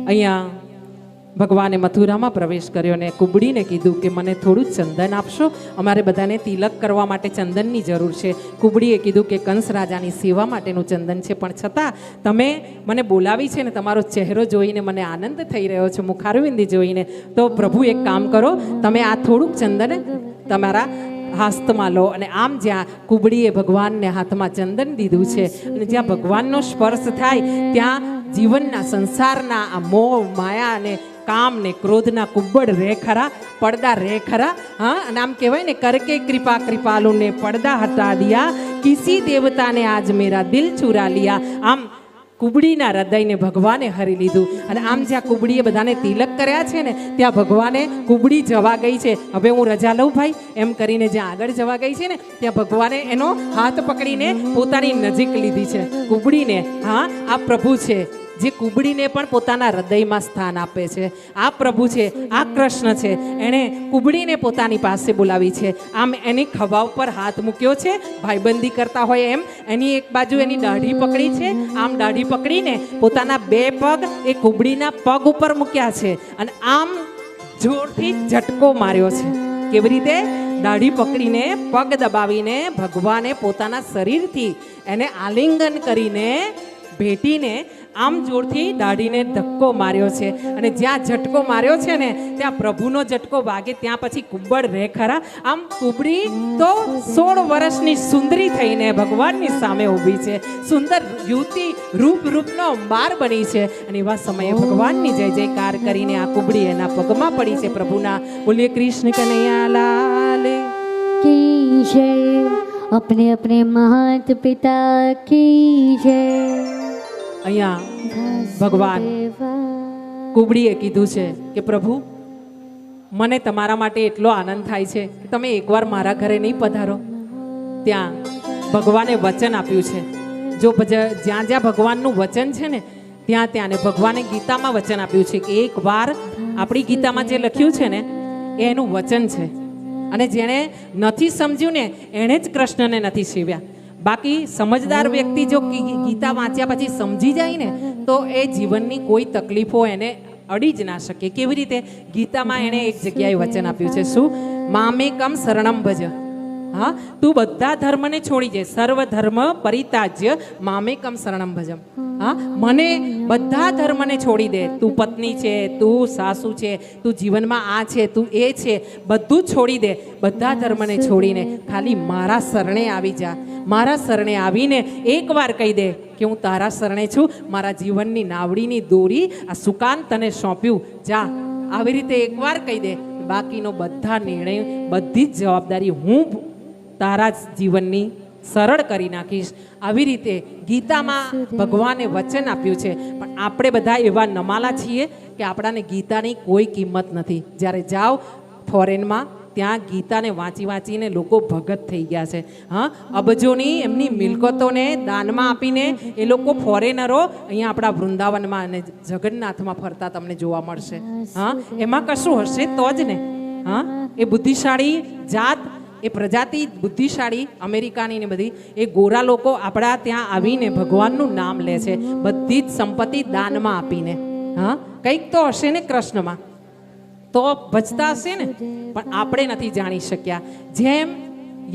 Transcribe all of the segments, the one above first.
અહીંયા ભગવાને મથુરામાં પ્રવેશ કર્યો ને કુબડીને કીધું કે મને થોડું ચંદન આપશો, અમારે બધાને તિલક કરવા માટે ચંદનની જરૂર છે. કુબડીએ કીધું કે કંસ રાજાની સેવા માટેનું ચંદન છે, પણ છતાં તમે મને બોલાવી છે ને તમારો ચહેરો જોઈને મને આનંદ થઈ રહ્યો છે, મુખારવિંદી જોઈને. તો પ્રભુ એક કામ કરો, તમે આ થોડુંક ચંદન તમારા હાથમાં લો. અને આમ જ્યાં કુબડીએ ભગવાનને હાથમાં ચંદન દીધું છે અને જ્યાં ભગવાનનો સ્પર્શ થાય ત્યાં જીવનના સંસારના આ મોહ માયા અને કામ ને ક્રોધના કુબ્બડ રે ખરા, પડદા રે ખરા. હા, અને આમ કહેવાય ને, કરકે કૃપા કૃપાલુ ને પડદા હટા દિયા, કિસી દેવતા ને આજ મેરા દિલ ચુરા લિયા. આમ કુબડીના હૃદયને ભગવાને હરી લીધું. અને આમ જ્યાં કુબડીએ બધાને તિલક કર્યા છે ને ત્યાં ભગવાને કુબડી જવા ગઈ છે, હવે હું રજા લઉં ભાઈ એમ કરીને જ્યાં આગળ જવા ગઈ છે ને ત્યાં ભગવાને એનો હાથ પકડીને પોતાની નજીક લીધી છે કુબડીને. હા, આ પ્રભુ છે જે કુબડીને પણ પોતાના હૃદયમાં સ્થાન આપે છે. આ પ્રભુ છે, આ કૃષ્ણ છે, એણે કુબડીને પોતાની પાસે બોલાવી છે. આમ એની ખભા ઉપર હાથ મૂક્યો છે, ભાઈબંધી કરતા હોય એમ. એની એક બાજુ એની દાઢી પકડી છે, આમ દાઢી પકડીને પોતાના બે પગ એ કુબડીના પગ ઉપર મૂક્યા છે અને આમ જોરથી ઝટકો માર્યો છે. કેવી રીતે? દાઢી પકડીને પગ દબાવીને ભગવાને પોતાના શરીરથી એને આલિંગન કરીને ભેટીને આમ જોરથી દાઢીને ધક્કો માર્યો છે. અને જ્યાં ઝટકો માર્યો છે ને ત્યાં પ્રભુનો ઝટકો વાગે ત્યાં પછી કુંબળ રે ખરા. આમ કુબડી તો 16 વર્ષની સુંદરી થઈને ભગવાનની સામે ઊભી છે, સુંદર યુવતી રૂપનો અંબાર બની છે. અને એવા સમયે ભગવાનની જય જયકાર કરીને આ કુબડી એના પગમાં પડી છે. પ્રભુના બોલીએ કૃષ્ણ કનૈયા લાલ की जय, अपने अपने मात पिता की जय. અહીંયા ભગવાન કુબડીએ કીધું છે કે પ્રભુ, મને તમારા માટે એટલો આનંદ થાય છે કે તમે એકવાર મારા ઘરે નહીં પધારો. ત્યાં ભગવાને વચન આપ્યું છે. જો જ્યાં જ્યાં ભગવાનનું વચન છે ને ત્યાં ને ભગવાને ગીતામાં વચન આપ્યું છે કે એકવાર આપણી ગીતામાં જે લખ્યું છે ને એ એનું વચન છે. અને જેણે નથી સમજ્યું ને એણે જ કૃષ્ણને નથી સેવ્યા. બાકી સમજદાર વ્યક્તિ જો ગીતા વાંચ્યા પછી સમજી જાય ને તો એ જીવનની કોઈ તકલીફો એને અડી જ ના શકે. કેવી રીતે? ગીતામાં એણે એક જગ્યાએ વચન આપ્યું છે. શું? મામેકમ શરણમ ભજ. હા, તું બધા ધર્મને છોડી દે, સર્વ ધર્મ પરિત્યાજ્ય મામેકમ શરણમ ભજમ. હા, મને બધા ધર્મને છોડી દે. તું પત્ની છે, તું સાસુ છે, તું જીવનમાં આ છે, તું એ છે, બધું છોડી દે. બધા ધર્મને છોડીને ખાલી મારા શરણે આવી જા. મારા શરણે આવીને એકવાર કહી દે કે હું તારા શરણે છું, મારા જીવનની નાવડીની દોરી આ સુકાન તને સોંપ્યું, જા. આવી રીતે એકવાર કહી દે, બાકીનો બધા નિર્ણય, બધી જ જવાબદારી હું તારા જીવનની સરળ કરી નાખીશ. આવી રીતે ગીતામાં ભગવાને વચન આપ્યું છે. પણ આપણે બધા એવા નમાલા છીએ કે આપણાને ગીતાની કોઈ કિંમત નથી. જ્યારે જાઓ ફોરેનમાં ત્યાં ગીતાને વાંચી વાંચીને લોકો ભગત થઈ ગયા છે. હા, અબજોની એમની મિલકતોને દાનમાં આપીને એ લોકો ફોરેનરો અહીંયા આપણા વૃંદાવનમાં અને જગન્નાથમાં ફરતા તમને જોવા મળશે. હા, એમાં કશું હશે તો જ ને. હા, એ બુદ્ધિશાળી જાત, એ પ્રજાતિ બુદ્ધિશાળી અમેરિકાની ને બધી એ ગોરા લોકો આપણા ત્યાં આવીને ભગવાનનું નામ લે છે, બધી જ સંપત્તિ દાનમાં આપીને. હા, કંઈક તો હશે ને કૃષ્ણમાં, તો ભજતા હશે ને. પણ આપણે નથી જાણી શક્યા. જેમ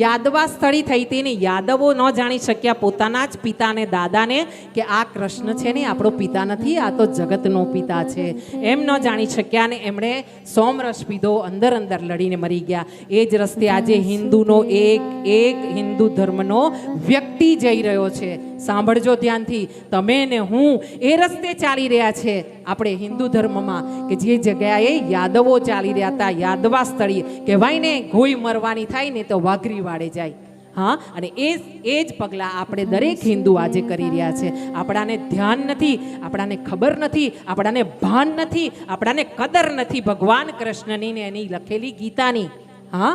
યાદવા સ્થળી થઈ હતી ને યાદવો ન જાણી શક્યા પોતાના જ પિતાને, દાદાને, કે આ કૃષ્ણ છે ને આપણો પિતા નથી, આ તો જગતનો પિતા છે, એમ ન જાણી શક્યા. ને એમણે સોમરસ પીધો, અંદર અંદર લડીને મરી ગયા. એ જ રસ્તે આજે હિન્દુનો એક હિન્દુ ધર્મનો વ્યક્તિ જઈ રહ્યો છે. સાંભળજો ધ્યાનથી, તમે ને હું એ રસ્તે ચાલી રહ્યા છે આપણે હિન્દુ ધર્મમાં કે જે જગ્યાએ યાદવો ચાલી રહ્યા હતા, યાદવા સ્થળીએ કહેવાય ને, ગોઈ મરવાની થાય ને તો વાઘરી વાળે જાય. હા, અને એ જ પગલાં આપણે દરેક હિન્દુ આજે કરી રહ્યા છે. આપણાને ધ્યાન નથી, આપણાને ખબર નથી, આપણાને ભાન નથી, આપણાને કદર નથી ભગવાન કૃષ્ણની ને એની લખેલી ગીતાની. હા,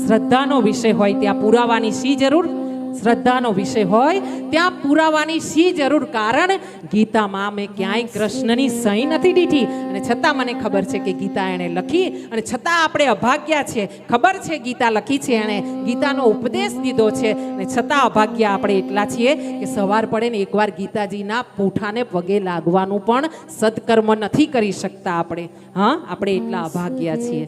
શ્રદ્ધાનો વિષય હોય ત્યાં પુરાવાની શી જરૂર? શ્રદ્ધાનો વિષય હોય ત્યાં પુરાવાની શી જરૂર? કારણ ગીતામાં મેં ક્યાંય કૃષ્ણની સહી નથી દીધી અને છતાં મને ખબર છે કે ગીતા એણે લખી અને છતાં આપણે અભાગ્યા છે. ખબર છે ગીતા લખી છે એણે, ગીતાનો ઉપદેશ દીધો છે અને છતાં અભાગ્યા આપણે એટલા છીએ કે સવાર પડે ને એકવાર ગીતાજીના પૂઠાને પગે લાગવાનું પણ સત્કર્મ નથી કરી શકતા આપણે. હા, આપણે એટલા અભાગ્યા છીએ.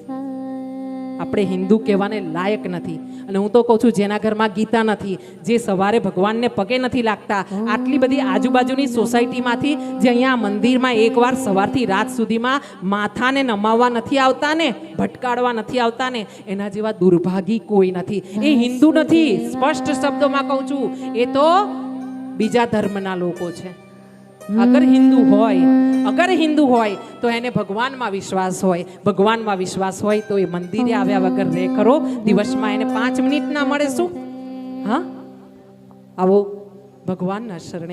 આપણે હિન્દુ કહેવાને લાયક નથી. અને હું તો કહું છું, જેના ઘરમાં ગીતા નથી, જે સવારે ભગવાનને પગે નથી લાગતા, આટલી બધી આજુબાજુની સોસાયટીમાંથી જે અહીંયા મંદિરમાં એકવાર સવારથી રાત સુધીમાં માથાને નમાવવા નથી આવતા ને, ભટકાડવા નથી આવતા ને, એના જેવા દુર્ભાગી કોઈ નથી. એ હિન્દુ નથી, સ્પષ્ટ શબ્દોમાં કહું છું, એ તો બીજા ધર્મના લોકો છે. અગર હિન્દુ હોય તો એને ભગવાનમાં વિશ્વાસ હોય. ભગવાનમાં વિશ્વાસ હોય તો એ મંદિરે આવ્યા વગર રહે ખરો? દિવસમાં એને 5 મિનિટ ના મળે શું? હા, આવો ભગવાનના શરણે